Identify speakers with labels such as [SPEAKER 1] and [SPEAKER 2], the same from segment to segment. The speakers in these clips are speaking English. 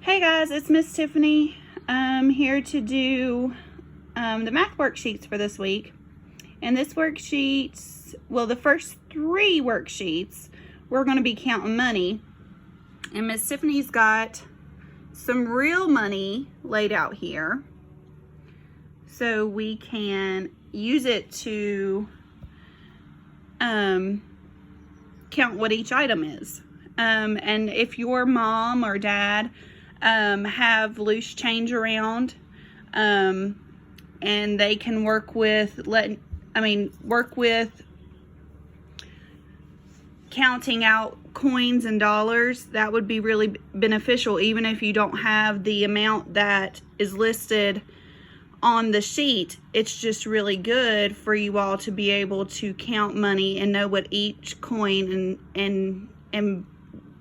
[SPEAKER 1] Hey guys, it's Miss Tiffany. I'm here to do the math worksheets for this week. And this worksheets, well, the first 3 worksheets, we're going to be counting money. And Miss Tiffany's got some real money laid out here, so we can use it to count what each item is. And if your mom or dad have loose change around, and they can work with counting out coins and dollars, that would be really beneficial, even if you don't have the amount that is listed on the sheet. It's just really good for you all to be able to count money and know what each coin and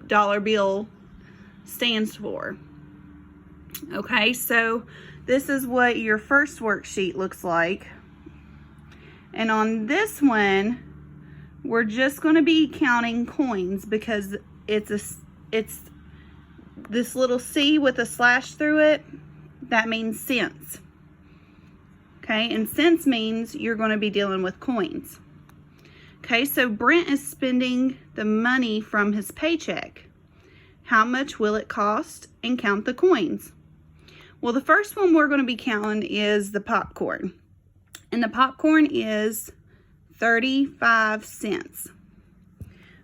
[SPEAKER 1] dollar bill stands for. Okay, so this is what your first worksheet looks like. And on this one, we're just going to be counting coins because it's this little C with a slash through it. That means cents. Okay, and cents means you're going to be dealing with coins. Okay, so Brent is spending the money from his paycheck. How much will it cost? And count the coins. Well, the first one we're going to be counting is the popcorn. And the popcorn is 35 cents.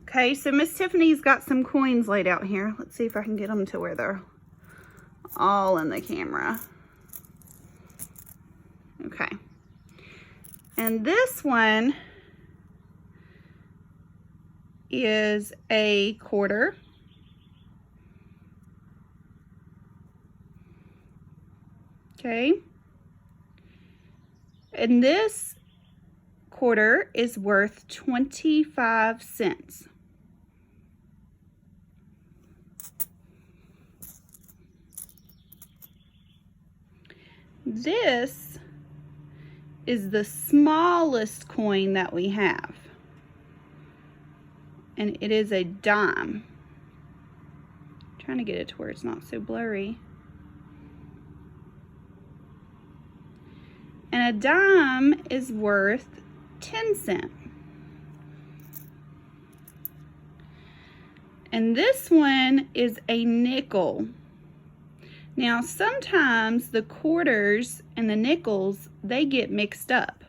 [SPEAKER 1] Okay, so Miss Tiffany's got some coins laid out here. Let's see if I can get them to where they're all in the camera. Okay. And this one is a quarter. Okay. And this quarter is worth 25 cents. This is the smallest coin that we have, and it is a dime. I'm trying to get it to where it's not so blurry. And a dime is worth 10 cents. And this one is a nickel. Now, sometimes the quarters and the nickels, they get mixed up.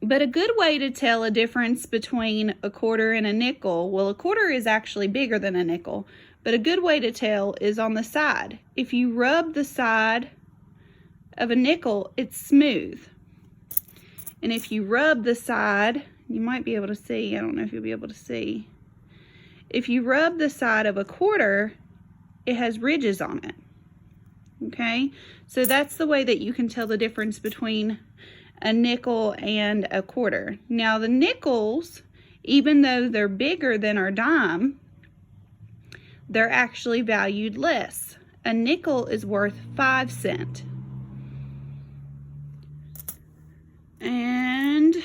[SPEAKER 1] But a good way to tell a difference between a quarter and a nickel, well, a quarter is actually bigger than a nickel, but a good way to tell is on the side. If you rub the side of a nickel, it's smooth. And if you rub the side, you might be able to see, I don't know if you'll be able to see. If you rub the side of a quarter, it has ridges on it. Okay, so that's the way that you can tell the difference between a nickel and a quarter. Now the nickels, even though they're bigger than our dime, they're actually valued less. A nickel is worth 5 cents. And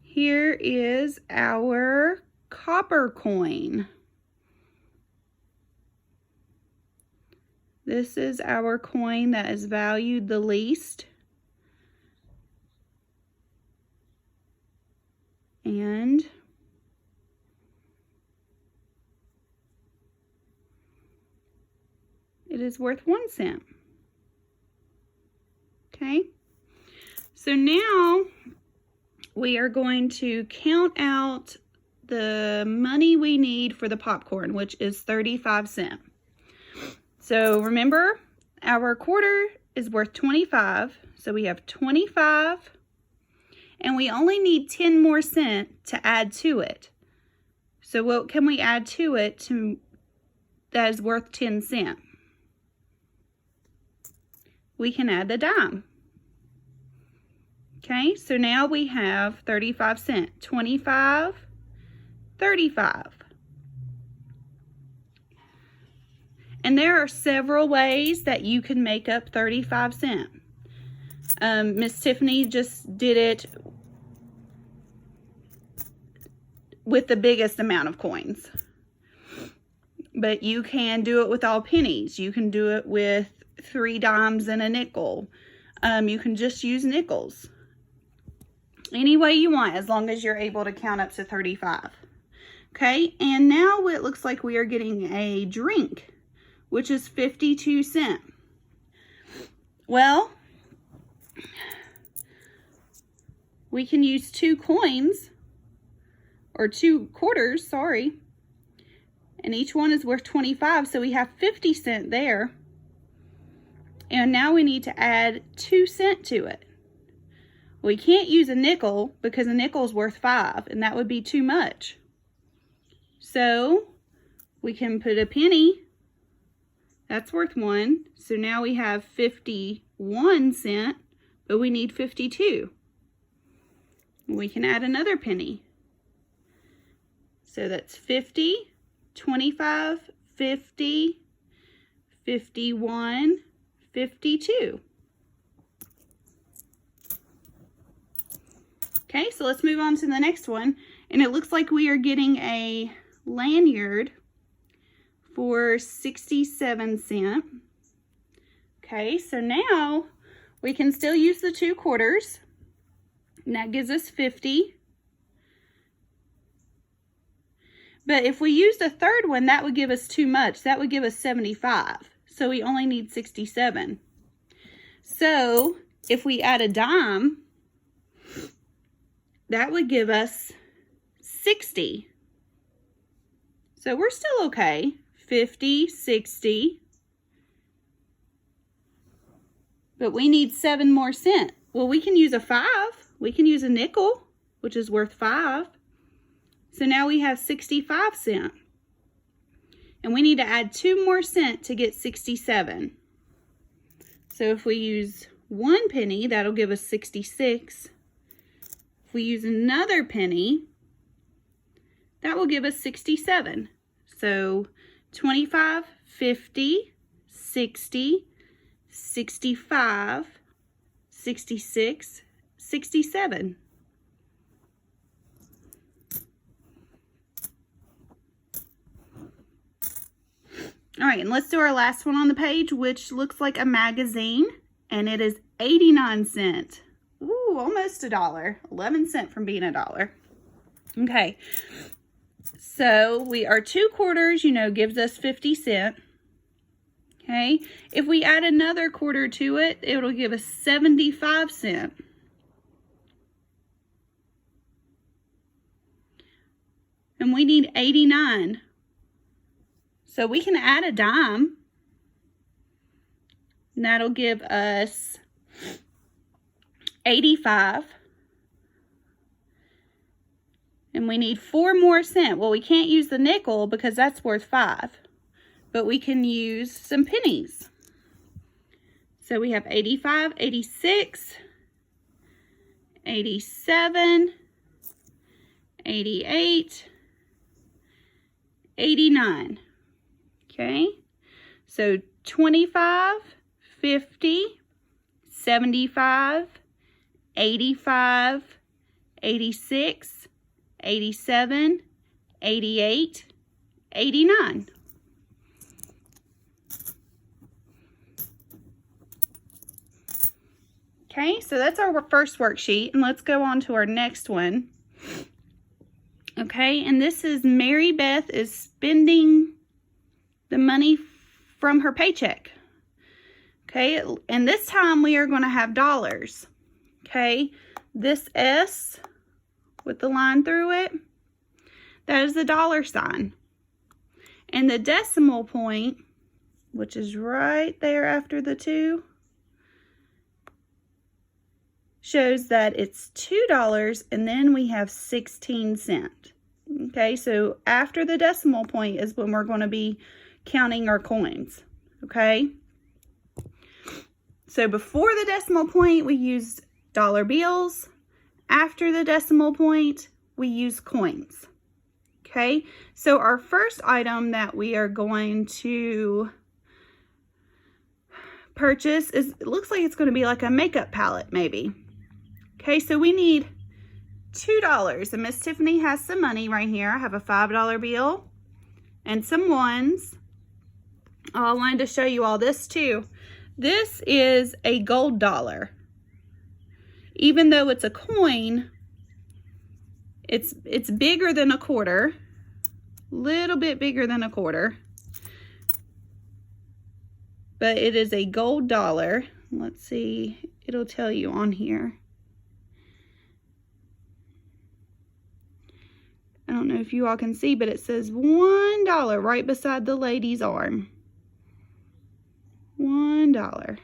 [SPEAKER 1] here is our copper coin. This is our coin that is valued the least. And it is worth 1 cent. Okay. So now we are going to count out the money we need for the popcorn, which is 35 cents. So remember, our quarter is worth 25. So we have 25, and we only need 10 more cents to add to it. So what can we add to it that is worth 10 cents? We can add the dime. Okay, so now we have 35 cents. 25, 35. And there are several ways that you can make up 35 cents. Miss Tiffany just did it with the biggest amount of coins. but you can do it with all pennies. You can do it with 3 dimes and a nickel. You can just use nickels. Any way you want, as long as you're able to count up to 35. Okay, and now it looks like we are getting a drink, which is 52 cents. Well, we can use 2 coins, or 2 quarters, sorry, and each one is worth 25, so we have 50 cents there. And now we need to add 2 cents to it. We can't use a nickel because a nickel is worth 5, and that would be too much. So we can put a penny. That's worth 1. So now we have 51 cents, but we need 52. We can add another penny. So that's 50, 25, 50, 51, 52. Okay, so let's move on to the next one. And it looks like we are getting a lanyard for 67 cents. Okay, so now we can still use the 2 quarters. And that gives us 50. But if we used a third one, that would give us too much. That would give us 75. So we only need 67. So if we add a dime, that would give us 60. So we're still okay. 50, 60. But we need 7 more cents. Well, we can use a 5. We can use a nickel, which is worth 5. So now we have 65 cents. And we need to add 2 more cents to get 67. So if we use 1 penny, that'll give us 66. If we use another penny, that will give us 67. So 25, 50, 60, 65, 66, 67. All right, and let's do our last one on the page, which looks like a magazine, and it is 89 cents. Ooh, almost $1. 11 cents from being $1. Okay, so we are 2 quarters, you know, gives us 50 cents. Okay, if we add another quarter to it, it'll give us 75 cents. And we need 89. So we can add a dime. And that'll give us 85. And we need 4 more cents. Well, we can't use the nickel because that's worth 5. But we can use some pennies. So we have 85, 86, 87, 88, 89. Okay, so 25, 50, 75, 85, 86, 87, 88, 89. Okay, so that's our first worksheet, and let's go on to our next one. Okay, and this is Mary Beth is spending the money from her paycheck. Okay, and this time we are going to have dollars. Okay, this S with the line through it, that is the dollar sign. And the decimal point, which is right there after the 2, shows that it's $2, and then we have 16 cents. Okay, so after the decimal point is when we're going to be counting our coins. Okay, so before the decimal point we use dollar bills. After the decimal point we use coins. Okay, so our first item that we are going to purchase is, it looks like it's going to be like a makeup palette maybe. Okay, so we need $2, and Miss Tiffany has some money right here. I have a $5 bill and some ones. Oh, I wanted to show you all this too. This is a gold dollar. Even though it's a coin, it's bigger than a quarter, little bit bigger than a quarter, but it is a gold dollar. Let's see, it'll tell you on here. I don't know if you all can see, but it says $1 right beside the lady's arm. $1.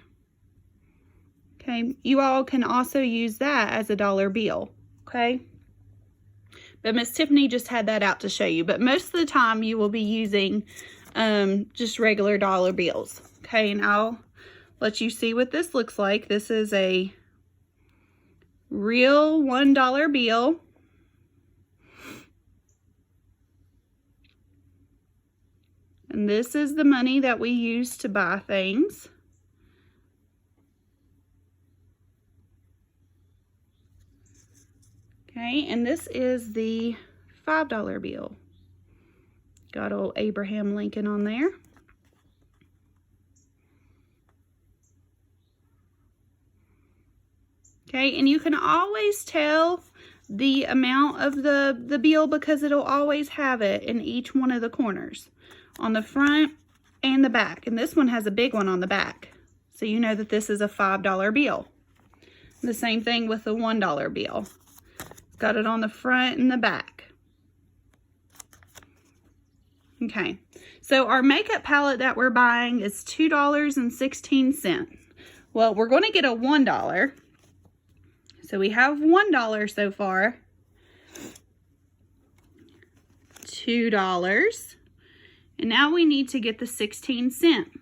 [SPEAKER 1] Okay, you all can also use that as a dollar bill, okay? But Miss Tiffany just had that out to show you. But most of the time you will be using just regular dollar bills, okay? And I'll let you see what this looks like. This is a real $1 bill. And this is the money that we use to buy things. Okay, and this is the $5 bill. Got old Abraham Lincoln on there. Okay, and you can always tell the amount of the bill because it'll always have it in each one of the corners, on the front and the back. And this one has a big one on the back, so you know that this is a $5 bill. The same thing with the $1 bill. Got it on the front and the back. Okay, so our makeup palette that we're buying is $2.16. Well, we're going to get a $1. So we have $1 so far. $2. And now we need to get the 16 cent.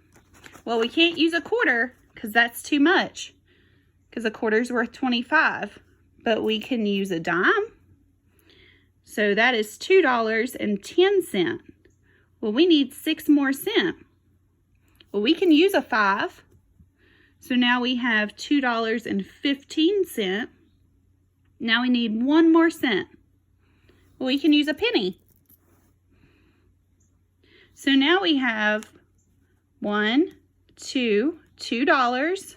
[SPEAKER 1] Well, we can't use a quarter because that's too much, because a quarter is worth 25. But we can use a dime. So that is $2.10. Well, we need 6 more cents. Well, we can use a 5. So now we have $2.15. Now we need 1 more cent. Well, we can use a penny. So now we have $2, $2,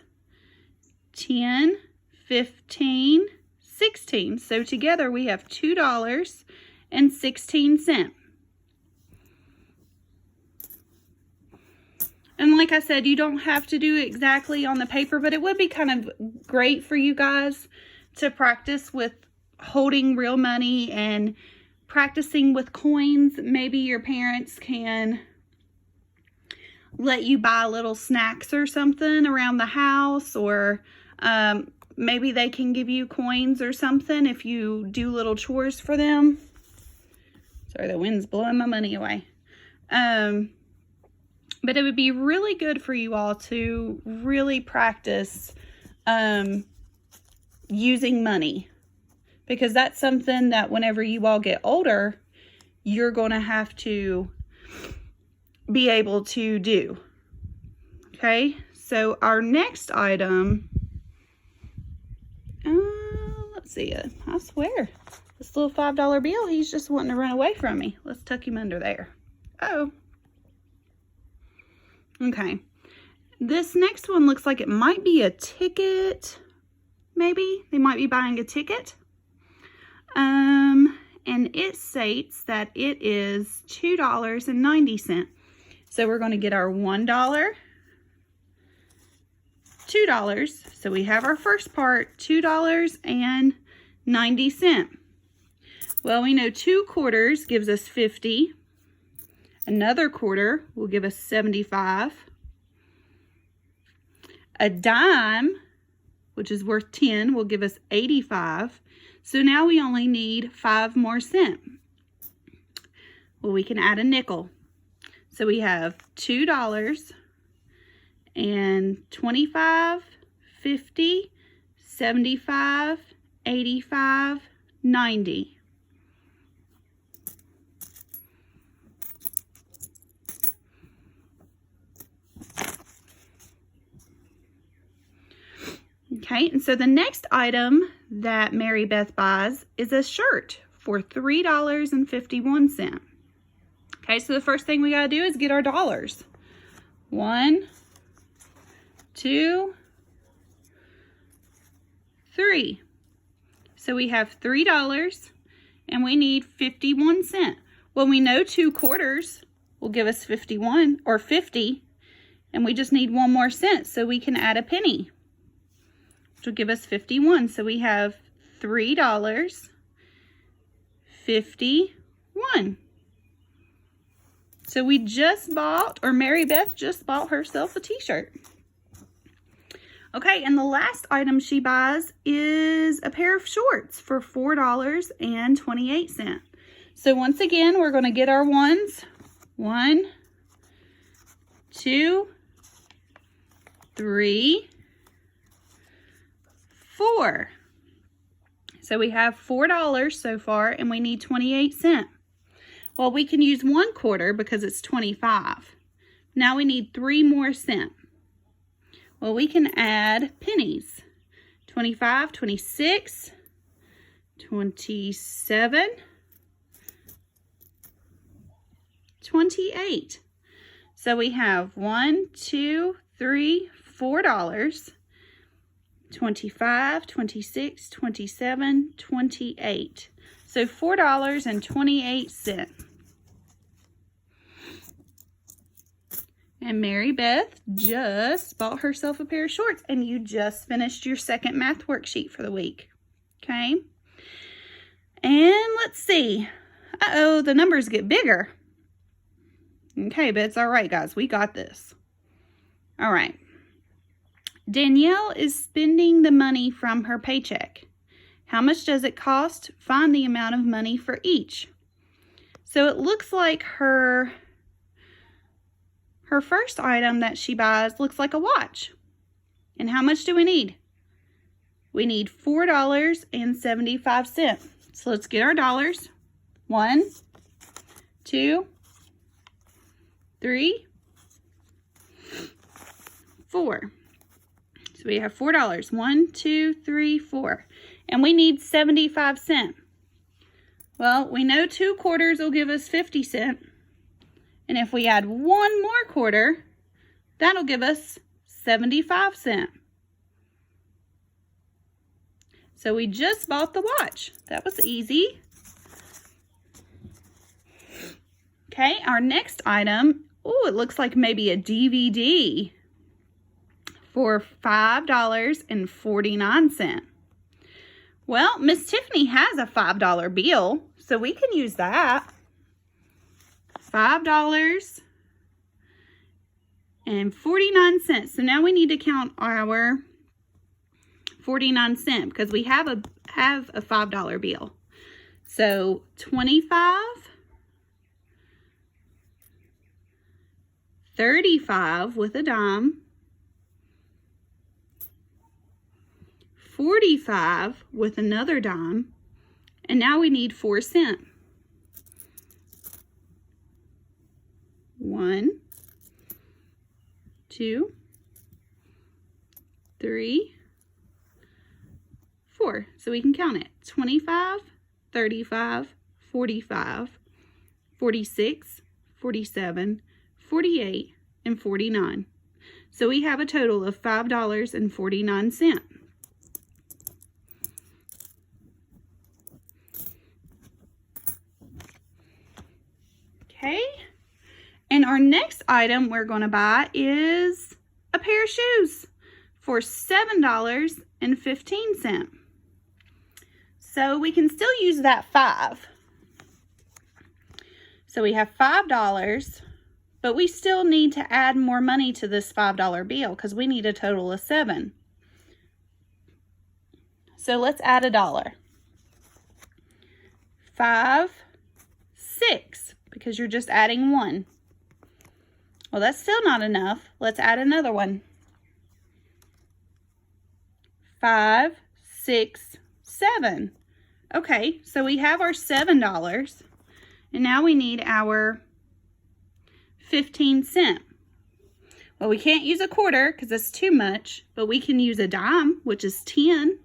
[SPEAKER 1] 10, 15, 16. So together we have $2.16. And like I said, you don't have to do it exactly on the paper, but it would be kind of great for you guys to practice with holding real money and practicing with coins. Maybe your parents can let you buy little snacks or something around the house, or maybe they can give you coins or something if you do little chores for them. Sorry, the wind's blowing my money away. But it would be really good for you all to really practice using money, because that's something that whenever you all get older, you're going to have to be able to do. Okay, so our next item, let's see it. I swear, this little $5 bill, he's just wanting to run away from me. Let's tuck him under there. Oh. Okay, this next one looks like it might be a ticket. Maybe they might be buying a ticket. And it states that it is $2.90. So we're going to get our $1, $2. So we have our first part, $2.90. Well, we know 2 quarters gives us 50. Another quarter will give us 75. A dime, which is worth 10, will give us 85. So now we only need 5 more cents. Well, we can add a nickel. So we have $2 and 25, 50, 75, 85, 90. Okay, and so the next item that Mary Beth buys is a shirt for $3.51. Okay, so the first thing we gotta do is get our dollars. 1, 2, 3. So we have $3 and we need 51 cents. Well, we know 2 quarters will give us 51 or 50, and we just need 1 more cent, so we can add a penny, which will give us 51. So we have $3.51. So we just bought, or Mary Beth just bought herself a t-shirt. Okay, and the last item she buys is a pair of shorts for $4.28. So once again, we're going to get our ones. 1, 2, 3, 4. So we have $4 so far, and we need 28 cents. Well, we can use 1 quarter because it's 25. Now we need 3 more cents. Well, we can add pennies. 25, 26, 27, 28. So we have 1, 2, 3, $4, 25, 26, 27, 28. So $4.28. And Mary Beth just bought herself a pair of shorts, and you just finished your second math worksheet for the week. Okay. And let's see. Uh-oh, the numbers get bigger. Okay, but it's all right, guys. We got this. All right. Danielle is spending the money from her paycheck. How much does it cost? Find the amount of money for each. So it looks like her first item that she buys looks like a watch. And how much do we need? We need $4.75. So let's get our dollars. 1, 2, 3, 4. So we have $4. 1, 2, 3, 4. And we need 75 cents. Well, we know 2 quarters will give us 50 cents. And if we add 1 more quarter, that'll give us 75 cents. So we just bought the watch. That was easy. Okay, our next item, oh, it looks like maybe a DVD for $5.49. Well, Miss Tiffany has a $5 bill, so we can use that. $5.49. So now we need to count our 49 cents because we have a $5 bill. So 25, 35 with a dime, 45 with another dime, and now we need 4 cents. 1, 2, 3, 4. So we can count it. 25, 35, 45, 46, 47, 48, and 49. So we have a total of $5.49. Okay. And our next item we're going to buy is a pair of shoes for $7.15. So we can still use that 5. So we have $5, but we still need to add more money to this $5 bill because we need a total of 7. So let's add $1. 5, 6, because you're just adding 1. Well, that's still not enough. Let's add another one. 5, 6, 7. Okay, so we have our $7, and now we need our 15 cents. Well, we can't use a quarter because that's too much, but we can use a dime, which is 10.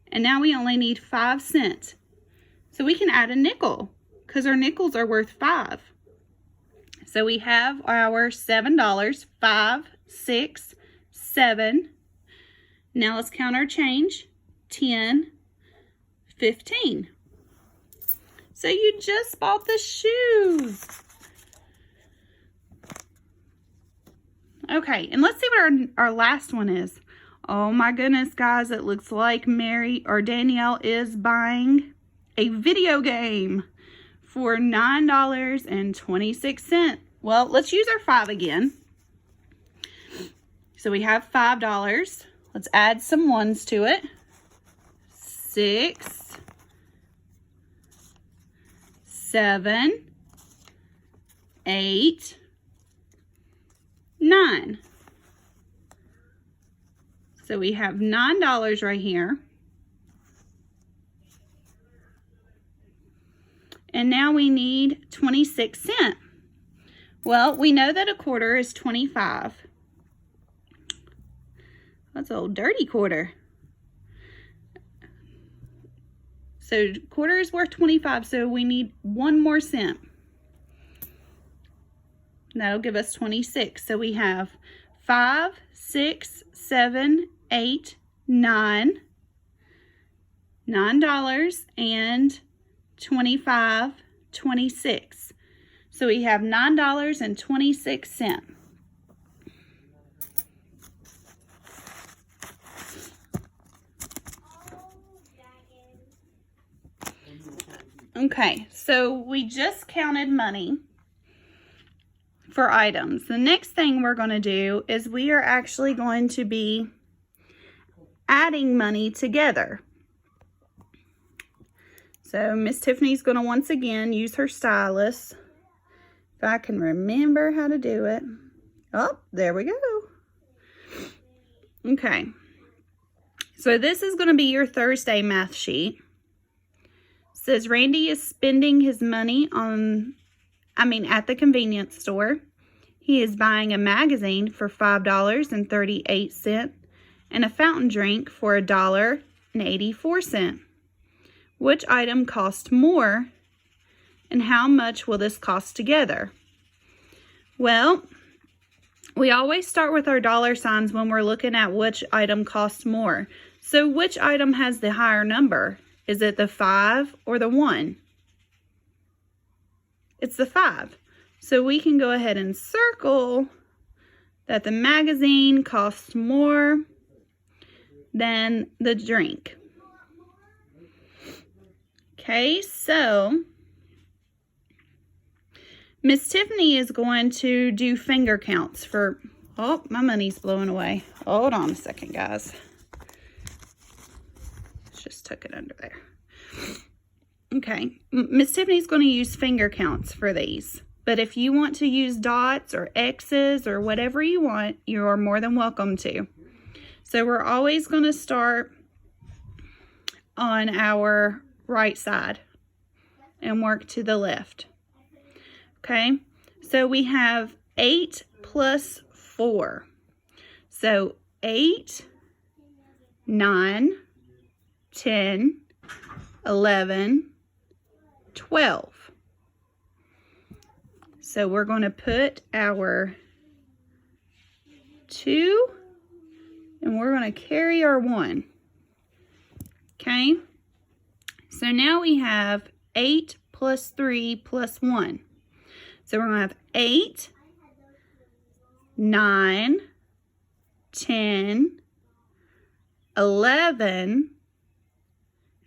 [SPEAKER 1] And now we only need 5 cents. So we can add a nickel because our nickels are worth 5. So So we have our $7, 5, 6, 7. Now let's count our change. 10, 15. So you just bought the shoes. Okay, and let's see what our last one is. Oh my goodness, guys, it looks like Mary or Danielle is buying a video game for $9.26. Well, let's use our 5 again. So we have $5. Let's add some ones to it. 6, 7, 8, 9. So we have $9 right here. And now we need 26 cents. Well, we know that a quarter is 25. That's an old dirty quarter. So quarter is worth 25, so we need 1 more cent. That'll give us 26. So we have 5, 6, 7, 8, 9. $9 and 25, 26. So we have $9.26. Okay, so we just counted money for items. The next thing we're going to do is we are actually going to be adding money together. So Miss Tiffany's going to once again use her stylus. If I can remember how to do it. Oh, there we go. Okay. So this is going to be your Thursday math sheet. It says Randy is spending his money at the convenience store. He is buying a magazine for $5.38 and a fountain drink for $1.84. Which item cost more, and how much will this cost together? Well, we always start with our dollar signs when we're looking at which item costs more. So which item has the higher number? Is it the 5 or the 1? It's the 5. So we can go ahead and circle that the magazine costs more than the drink. Okay, so Miss Tiffany is going to do finger counts for, oh, my money's blowing away. Hold on a second, guys. Just tuck it under there. Okay, Miss Tiffany's going to use finger counts for these. But if you want to use dots or X's or whatever you want, you are more than welcome to. So we're always going to start on our right side and work to the left. Okay, so we have 8 plus 4. So 8, 9, 10, 11, 12. So we're going to put our 2 and we're going to carry our 1. Okay. So now we have 8 plus 3 plus 1. So we're going to have 8, 9, 10, 11,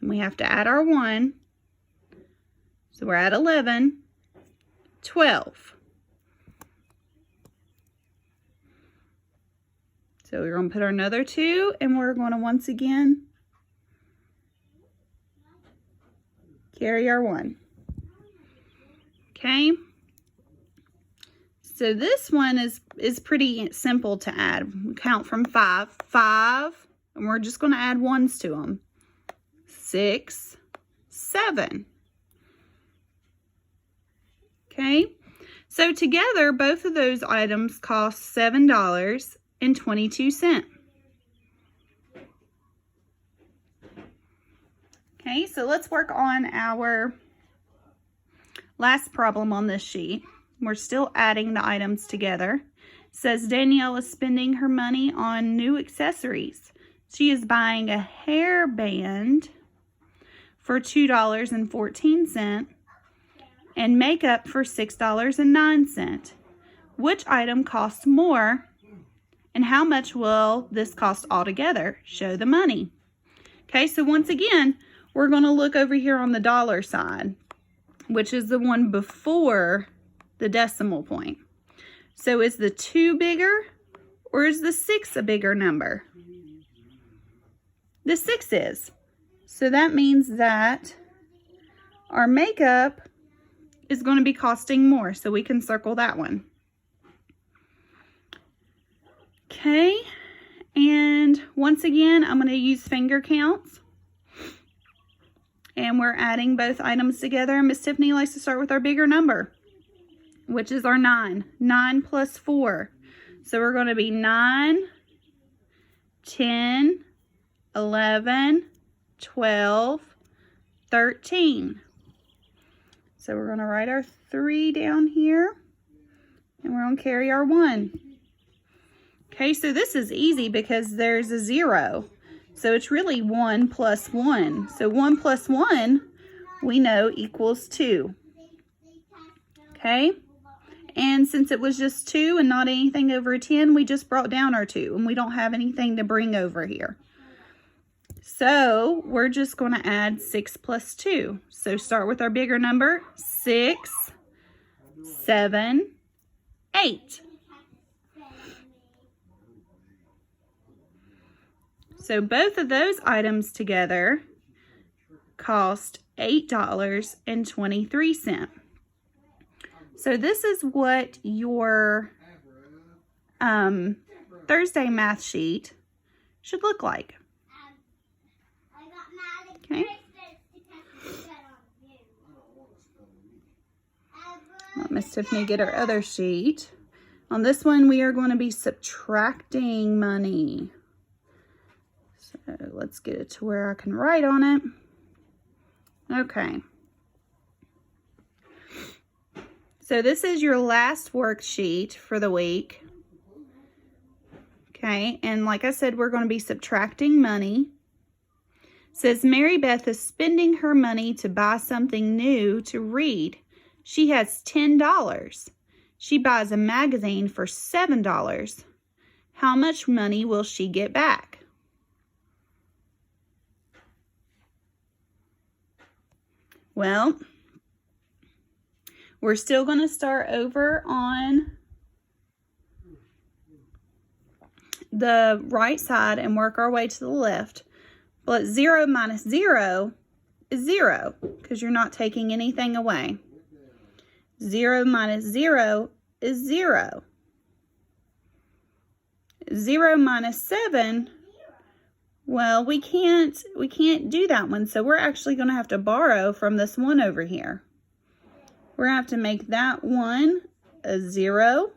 [SPEAKER 1] and we have to add our 1. So we're at 11, 12. So we're going to put another 2, and we're going to once again carry our 1. Okay. So this one is pretty simple to add. We count from 5, and we're just going to add 1s to them. 6, 7. Okay. So together, both of those items cost $7.22. Okay, so let's work on our last problem on this sheet. We're still adding the items together. It says Danielle is spending her money on new accessories. She is buying a hairband for $2.14 and makeup for $6.09. Which item costs more, and how much will this cost altogether? Show the money. Okay, so once again, we're going to look over here on the dollar side, which is the one before the decimal point. So is the 2 bigger, or is the 6 a bigger number? The 6 is. So that means that our makeup is going to be costing more, so we can circle that one. Okay, and once again, I'm going to use finger counts. And we're adding both items together. Miss Tiffany likes to start with our bigger number, which is our 9. 9 plus 4. So we're going to be 9, 10, 11, 12, 13. So we're going to write our 3 down here, and we're going to carry our 1. Okay, so this is easy because there's a 0. So it's really 1 plus 1. So 1 plus 1, we know, equals 2. Okay, and since it was just 2 and not anything over 10, we just brought down our 2, and we don't have anything to bring over here. So we're just going to add 6 plus 2. So start with our bigger number, 6, 7, 8. So both of those items together cost $8.23. So this is what your Thursday math sheet should look like. Okay. Let Miss Tiffany get our other sheet. On this one, we are going to be subtracting money. So let's get it to where I can write on it. Okay. So this is your last worksheet for the week. Okay, and like I said, we're going to be subtracting money. It says Mary Beth is spending her money to buy something new to read. She has $10. She buys a magazine for $7. How much money will she get back? Well, we're still going to start over on the right side and work our way to the left. But 0 minus 0 is 0 because you're not taking anything away. 0 minus 0 is 0. 0 minus 7, well, we can't do that one, so we're actually going to have to borrow from this one over here. We're going to have to make that one a 0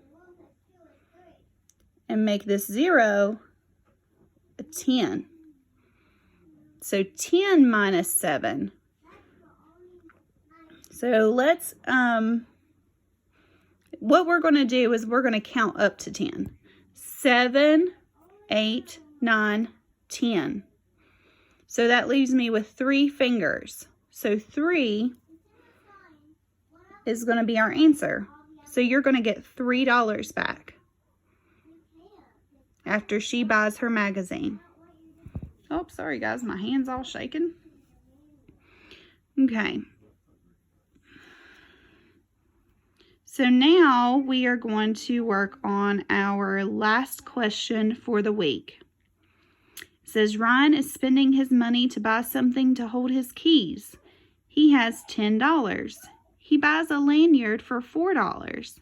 [SPEAKER 1] and make this 0 a 10. So 10 minus 7. So let's, what we're going to do is we're going to count up to 10. 7, 8, 9, 10. So that leaves me with 3 fingers. So 3 is going to be our answer. So you're going to get $3 back after she buys her magazine. Oh, sorry guys, my hand's all shaking. Okay. So now we are going to work on our last question for the week. It says Ryan is spending his money to buy something to hold his keys. He has $10. He buys a lanyard for $4.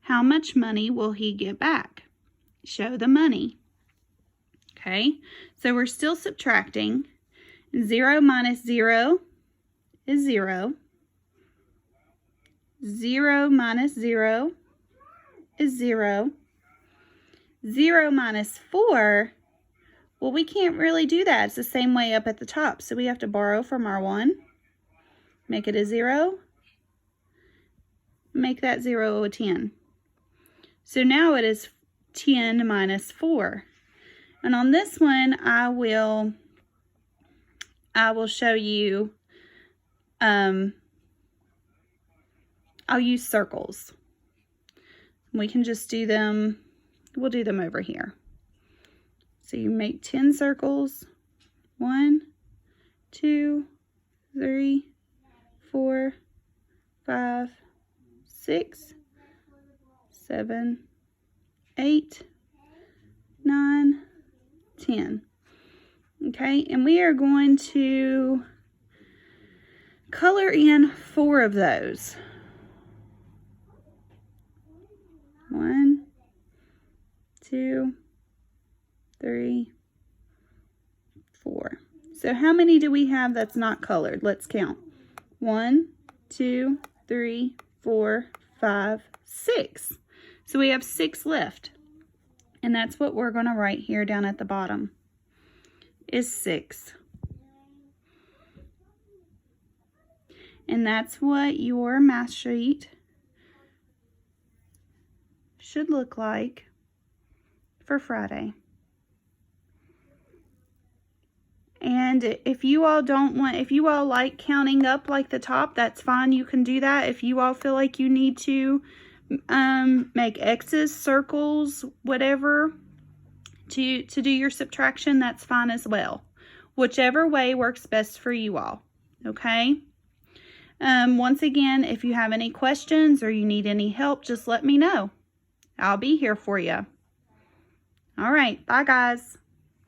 [SPEAKER 1] How much money will he get back? Show the money. Okay, so we're still subtracting. 0 minus 0 is 0. 0 minus 0 is 0. 0 minus 4, well, we can't really do that. It's the same way up at the top. So we have to borrow from our 1, make it a 0, Make that 0 a 10. So now it is 10 minus 4. And on this one, I will show you, I'll use circles. We can just do them, we'll do them over here. So you make 10 circles. 1, 2, 3, 4, 5, 6, 7, 8, 9, 10. Okay, and we are going to color in 4 of those. 1, 2, 3, 4. So how many do we have that's not colored? Let's count. 1, 2, 3, 4, 5, 6. So we have 6 left. And that's what we're going to write here down at the bottom, is 6. And that's what your math sheet should look like for Friday. And if you all like counting up like the top, that's fine. You can do that. If you all feel like you need to make X's, circles, whatever, to do your subtraction, that's fine as well. Whichever way works best for you all. Okay? Once again, if you have any questions or you need any help, just let me know. I'll be here for you. All right. Bye, guys.